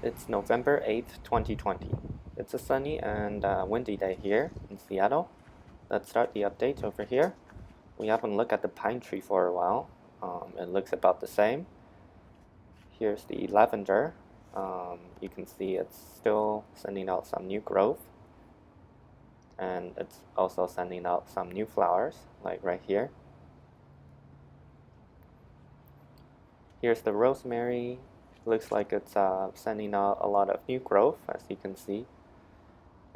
It's November 8th, 2020. It's a sunny and windy day here in Seattle. Let's start the update over here. We haven't looked at the pine tree for a while. It looks about the same. Here's the lavender. You can see it's still sending out some new growth. And it's also sending out some new flowers, like right here. Here's the rosemary. Looks like it's sending out a lot of new growth, as you can see.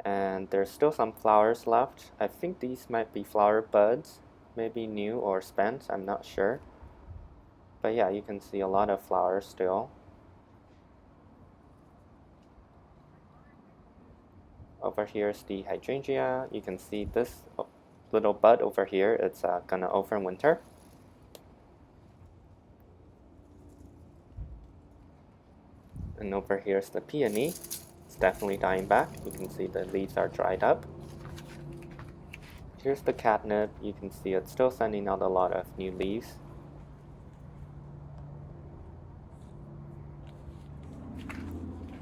And there's still some flowers left. I think these might be flower buds, maybe new or spent, I'm not sure. But yeah, you can see a lot of flowers still. Over here is the hydrangea. You can see this little bud over here. It's gonna overwinter. And over here is the peony. It's definitely dying back. You can see the leaves are dried up. Here's the catnip. You can see it's still sending out a lot of new leaves.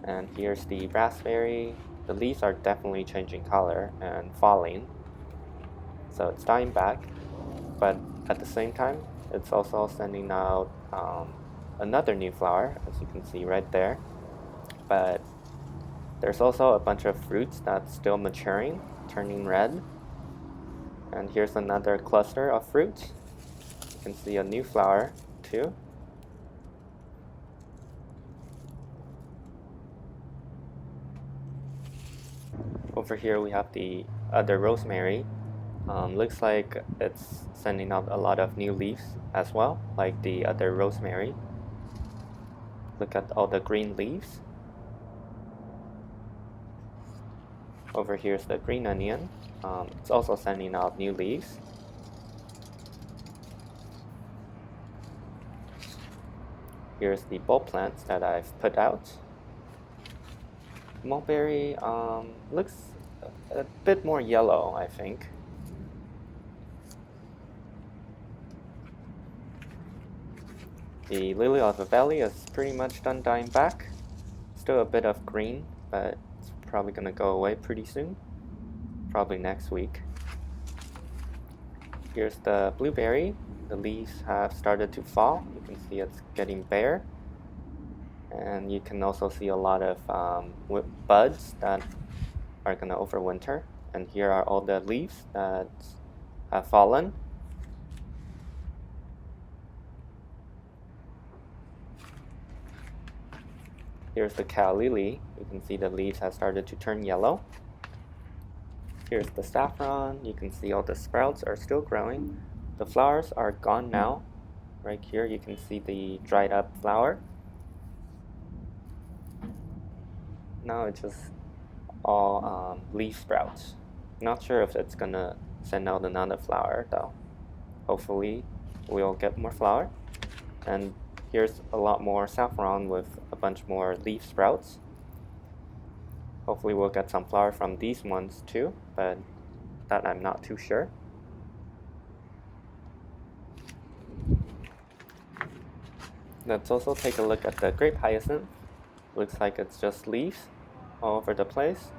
And here's the raspberry. The leaves are definitely changing color and falling. So it's dying back. But at the same time, it's also sending out another new flower, as you can see right there. But there's also a bunch of fruits that's still maturing, turning red. And here's another cluster of fruits. You can see a new flower too. Over here we have the other rosemary. Looks like it's sending out a lot of new leaves as well, like the other rosemary. Look at all the green leaves. Over here is the green onion. It's also sending out new leaves. Here's the bulb plants that I've put out. Mulberry looks a bit more yellow, I think. The lily of the valley is pretty much done dying back. Still a bit of green, but it's probably gonna go away pretty soon. Probably next week. Here's the blueberry. The leaves have started to fall. You can see it's getting bare. And you can also see a lot of buds that are gonna overwinter. And here are all the leaves that have fallen. Here's the cow lily. You can see the leaves have started to turn yellow. Here's the saffron. You can see all the sprouts are still growing. The flowers are gone now. Right here you can see the dried up flower. Now it's just all leaf sprouts. Not sure if it's gonna send out another flower though. Hopefully we'll get more flower. And here's a lot more saffron with a bunch more leaf sprouts. Hopefully we'll get some flower from these ones too, but that I'm not too sure. Let's also take a look at the grape hyacinth. Looks like it's just leaves all over the place.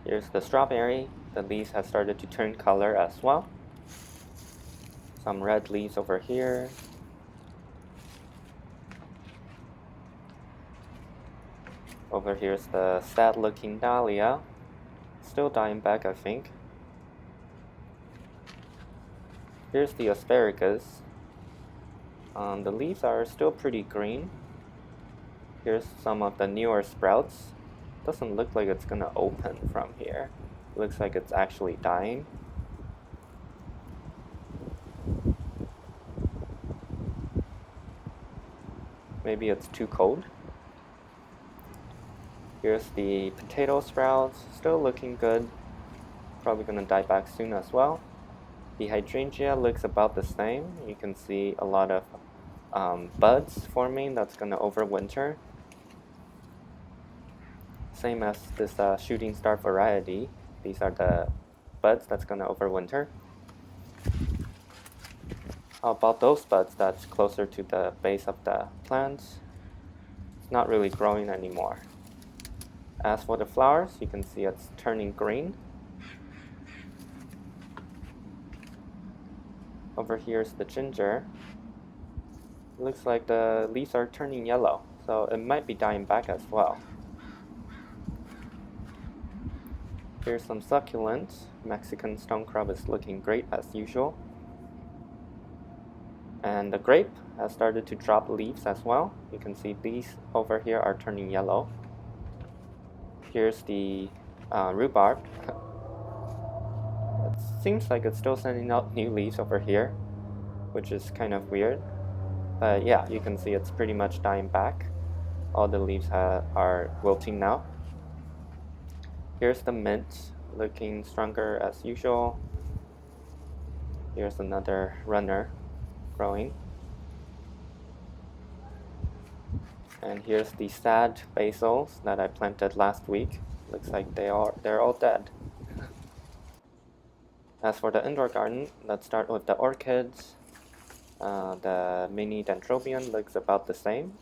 Here's the strawberry. The leaves have started to turn color as well. Some red leaves over here. Over here's the sad looking dahlia. Still dying back, I think. Here's the asparagus. The leaves are still pretty green. Here's some of the newer sprouts. Doesn't look like it's gonna open from here. Looks like it's actually dying. Maybe it's too cold. Here's the potato sprouts, still looking good. Probably gonna die back soon as well. The hydrangea looks about the same. You can see a lot of buds forming that's gonna overwinter. Same as this shooting star variety. These are the buds that's gonna overwinter. How about those buds that's closer to the base of the plant? It's not really growing anymore. As for the flowers, you can see it's turning green. Over here is the ginger. It looks like the leaves are turning yellow, so it might be dying back as well. Here's some succulents. Mexican stone crab is looking great as usual. And the grape has started to drop leaves as well. You can see these over here are turning yellow. Here's the rhubarb. It seems like it's still sending out new leaves over here, which is kind of weird. But yeah, you can see it's pretty much dying back. All the leaves are wilting now. Here's the mint, looking stronger as usual. Here's another runner growing. And here's the sad basils that I planted last week. Looks like they're all dead. As for the indoor garden, let's start with the orchids. The mini dendrobium looks about the same.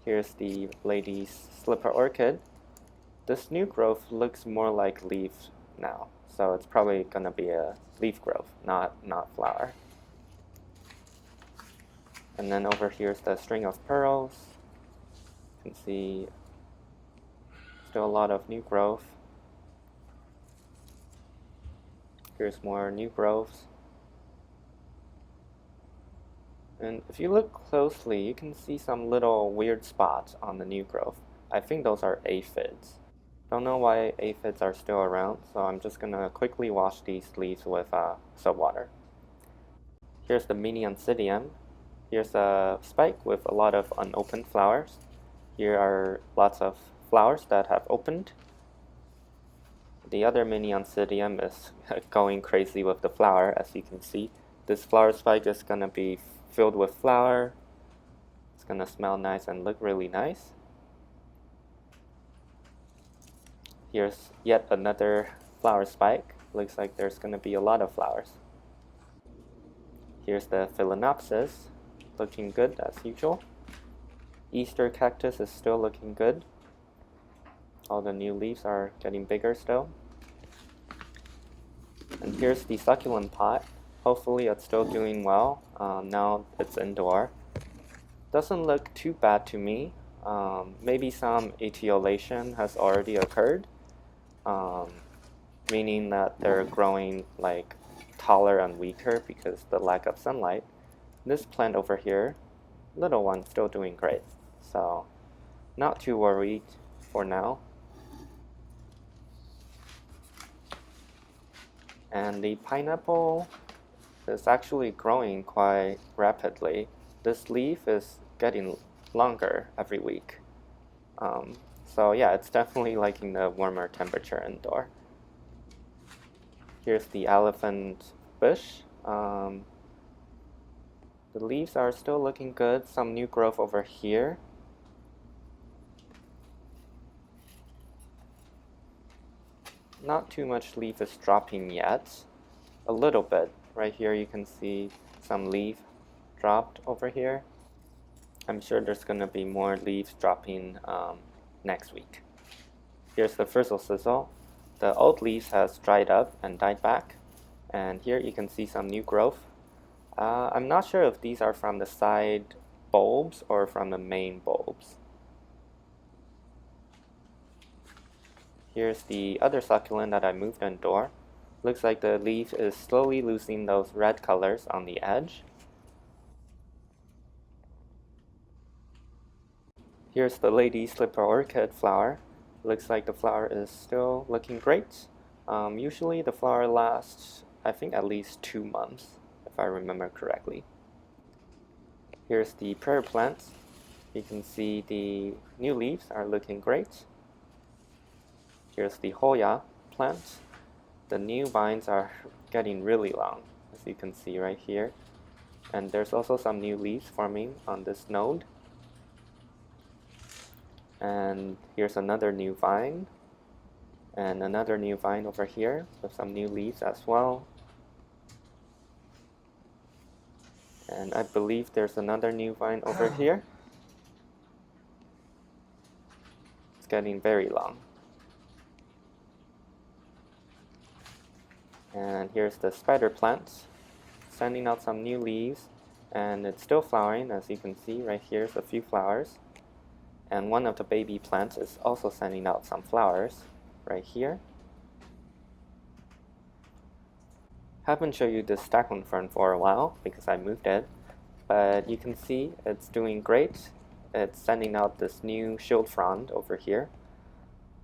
Here's the lady's slipper orchid. This new growth looks more like leaf now, so it's probably gonna be a leaf growth, not flower. And then over here's the string of pearls. You can see still a lot of new growth. Here's more new growths. And if you look closely, you can see some little weird spots on the new growth. I think those are aphids. Don't know why aphids are still around, so I'm just gonna quickly wash these leaves with soap water. Here's the mini oncidium. Here's a spike with a lot of unopened flowers. Here are lots of flowers that have opened. The other mini oncidium is going crazy with the flower, as you can see. This flower spike is gonna be filled with flower. It's gonna smell nice and look really nice. Here's yet another flower spike. Looks like there's gonna be a lot of flowers. Here's the phalaenopsis, looking good as usual. Easter cactus is still looking good. All the new leaves are getting bigger still. And here's the succulent pot. Hopefully it's still doing well. Now it's indoor. Doesn't look too bad to me. Maybe some etiolation has already occurred, meaning that they're growing like taller and weaker because the lack of sunlight. This plant over here, little one, still doing great. So not too worried for now. And the pineapple is actually growing quite rapidly. This leaf is getting longer every week. So yeah, it's definitely liking the warmer temperature indoor. Here's the elephant bush. The leaves are still looking good. Some new growth over here. Not too much leaf is dropping yet. A little bit. Right here you can see some leaf dropped over here. I'm sure there's gonna be more leaves dropping next week. Here's the frizzle sizzle. The old leaves has dried up and died back. And here you can see some new growth. I'm not sure if these are from the side bulbs or from the main bulbs. Here's the other succulent that I moved indoor. Looks like the leaf is slowly losing those red colors on the edge. Here's the lady slipper orchid flower. Looks like the flower is still looking great. Usually the flower lasts, I think, at least 2 months, if I remember correctly. Here's the prayer plants. You can see the new leaves are looking great. Here's the hoya plant. The new vines are getting really long, as you can see right here. And there's also some new leaves forming on this node. And here's another new vine. And another new vine over here with some new leaves as well. And I believe there's another new vine over here. getting very long. And here's the spider plant, sending out some new leaves, and it's still flowering. As you can see right here's a few flowers. And one of the baby plants is also sending out some flowers right here. Haven't shown you this staghorn fern for a while because I moved it, but you can see it's doing great. It's sending out this new shield frond over here.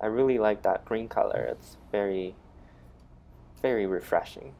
I really like that green color. It's very refreshing.